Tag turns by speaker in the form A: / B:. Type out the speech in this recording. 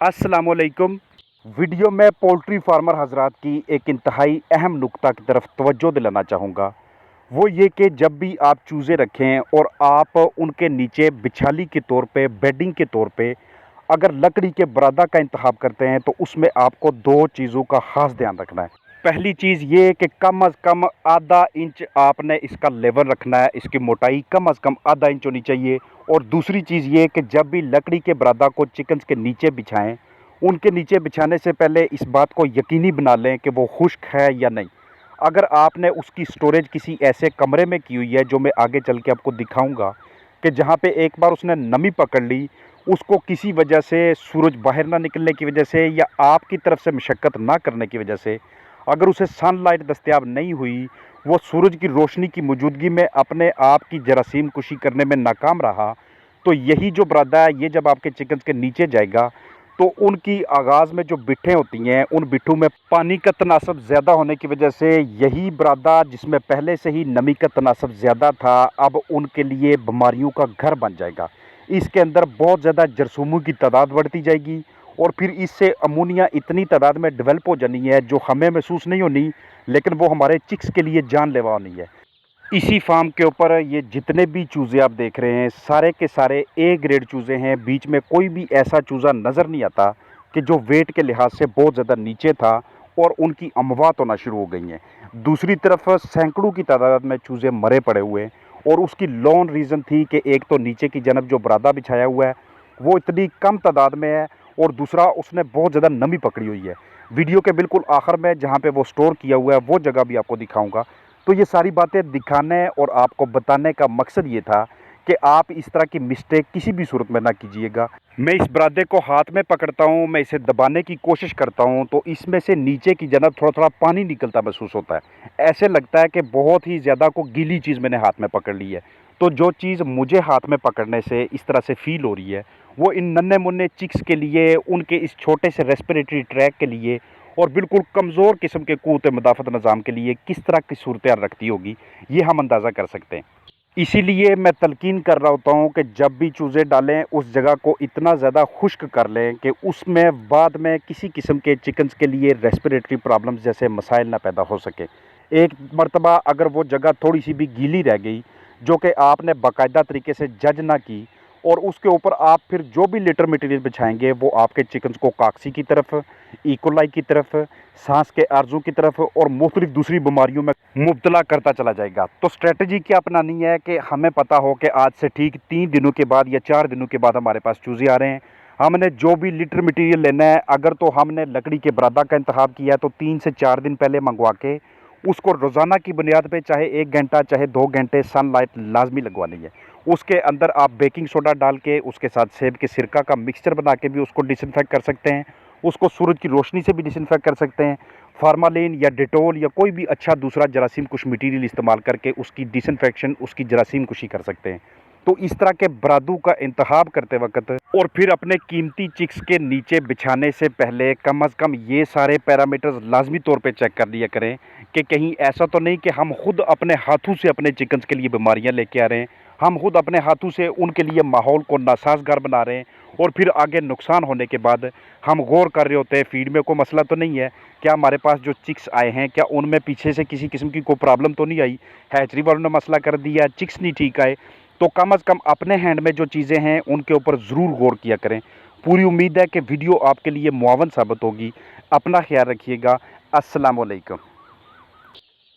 A: अस्सलाम वालेकुम। वीडियो में पोल्ट्री फार्मर हजरात की एक इंतहाई अहम नुक्ता की तरफ तवज्जो दिलाना चाहूँगा। वो ये कि जब भी आप चूज़े रखें और आप उनके नीचे बिछाली के तौर पे, बेडिंग के तौर पे अगर लकड़ी के बरादा का इंतखाब करते हैं तो उसमें आपको दो चीज़ों का ख़ास ध्यान रखना है। पहली चीज़ ये कि कम अज़ कम आधा इंच आपने इसका लेवल रखना है, इसकी मोटाई कम अज़ कम आधा इंच होनी चाहिए। और दूसरी चीज़ ये कि जब भी लकड़ी के बरादा को चिकन्स के नीचे बिछाएं, उनके नीचे बिछाने से पहले इस बात को यकीनी बना लें कि वो खुश्क है या नहीं। अगर आपने उसकी स्टोरेज किसी ऐसे कमरे में की हुई है, जो मैं आगे चल के आपको दिखाऊंगा, कि जहाँ पे एक बार उसने नमी पकड़ ली, उसको किसी वजह से सूरज बाहर ना निकलने की वजह से या आपकी तरफ से मशक्क़त ना करने की वजह से अगर उसे सनलाइट दस्तयाब नहीं हुई, वो सूरज की रोशनी की मौजूदगी में अपने आप की जरासीम कुशी करने में नाकाम रहा, तो यही जो बरादा है ये जब आपके चिकन्स के नीचे जाएगा तो उनकी आगाज़ में जो बिट्ठें होती हैं, उन बिट्ठों में पानी का तनासब ज़्यादा होने की वजह से यही बरादा जिसमें पहले से ही नमी का तनासब ज़्यादा था, अब उनके लिए बीमारियों का घर बन जाएगा। इसके अंदर बहुत ज़्यादा जरासीमों की तादाद बढ़ती जाएगी और फिर इससे अमोनिया इतनी तादाद में डेवलप हो जानी है जो हमें महसूस नहीं होनी, लेकिन वो हमारे चिक्स के लिए जानलेवा होनी है। इसी फार्म के ऊपर ये जितने भी चूज़े आप देख रहे हैं, सारे के सारे ए ग्रेड चूज़े हैं। बीच में कोई भी ऐसा चूज़ा नज़र नहीं आता कि जो वेट के लिहाज से बहुत ज़्यादा नीचे था और उनकी अमवात होना शुरू हो गई हैं। दूसरी तरफ सैकड़ों की तादाद में चूज़े मरे पड़े हुए हैं और उसकी लॉन रीज़न थी कि एक तो नीचे की जानब जो बरादा बिछाया हुआ है वो इतनी कम तादाद में है और दूसरा उसने बहुत ज़्यादा नमी पकड़ी हुई है। वीडियो के बिल्कुल आखिर में जहाँ पे वो स्टोर किया हुआ है वो जगह भी आपको दिखाऊंगा। तो ये सारी बातें दिखाने और आपको बताने का मकसद ये था कि आप इस तरह की मिस्टेक किसी भी सूरत में ना कीजिएगा। मैं इस बरादे को हाथ में पकड़ता हूँ, मैं इसे दबाने की कोशिश करता हूँ तो इसमें से नीचे की जानब थोड़ा थोड़ा पानी निकलता महसूस होता है। ऐसे लगता है कि बहुत ही ज़्यादा को गीली चीज़ मैंने हाथ में पकड़ ली है। तो जो चीज़ मुझे हाथ में पकड़ने से इस तरह से फील हो रही है, वो इन नन्हे मुन्ने चिक्स के लिए, उनके इस छोटे से रेस्पिरेटरी ट्रैक के लिए और बिल्कुल कमज़ोर किस्म के क़ुव्वत मदाफ़त निज़ाम के लिए किस तरह की सूरत रखती होगी, ये हम अंदाज़ा कर सकते हैं। इसीलिए मैं तलकीन कर रहा होता हूँ कि जब भी चूज़े डालें उस जगह को इतना ज़्यादा खुश्क कर लें कि उसमें बाद में किसी किस्म के चिकन्स के लिए रेस्पिरेटरी प्रॉब्लम्स जैसे मसाइल ना पैदा हो सके। एक मरतबा अगर वो जगह थोड़ी सी भी गीली रह गई, जो कि आपने बाकायदा तरीके से जज ना की, और उसके ऊपर आप फिर जो भी लिटर मटेरियल बिछाएंगे वो आपके चिकन्स को काकसी की तरफ, इकोलाई की तरफ, सांस के आर्जों की तरफ और मुख्तलिफ दूसरी बीमारियों में मुब्तला करता चला जाएगा। तो स्ट्रेटजी क्या अपनानी है कि हमें पता हो कि आज से ठीक 3 दिनों के बाद या 4 दिनों के बाद हमारे पास चूज़े आ रहे हैं। हमने जो भी लिटर मटेरियल लेना है, अगर तो हमने लकड़ी के बरादा का इंतखाब किया है तो 3 से 4 दिन पहले मंगवा के उसको रोज़ाना की बुनियाद पे चाहे 1 घंटा चाहे 2 घंटे सनलाइट लाजमी लगवानी है। उसके अंदर आप बेकिंग सोडा डाल के उसके साथ सेब के सिरका का मिक्सचर बना के भी उसको डिसइंफेक्ट कर सकते हैं। उसको सूरज की रोशनी से भी डिसइंफेक्ट कर सकते हैं। फार्मालिन या डेटोल या कोई भी अच्छा दूसरा जरासीम कुश मटीरियल इस्तेमाल करके उसकी डिसइंफेक्शन, उसकी जरासीम कुशी कर सकते हैं। तो इस तरह के बरादू का इंतखाब करते वक्त और फिर अपने कीमती चिक्स के नीचे बिछाने से पहले कम अज़ कम ये सारे पैरामीटर्स लाजमी तौर पे चेक कर लिया करें कि कहीं ऐसा तो नहीं कि हम खुद अपने हाथों से अपने चिकन्स के लिए बीमारियां लेके आ रहे हैं, हम खुद अपने हाथों से उनके लिए माहौल को नासाजगार बना रहे हैं और फिर आगे नुकसान होने के बाद हम गौर कर रहे होते हैं फीड में कोई मसला तो नहीं है, क्या हमारे पास जो चिक्स आए हैं क्या उनमें पीछे से किसी किस्म की कोई प्रॉब्लम तो नहीं आई, हैचरी वालों ने मसला कर दिया, चिक्स नहीं ठीक आए। तो कम अज़ कम अपने हैंड में जो चीज़ें हैं उनके ऊपर ज़रूर गौर किया करें। पूरी उम्मीद है कि वीडियो आपके लिए मुआवन साबित होगी। अपना ख्याल रखिएगा। अस्सलाम वालेकुम।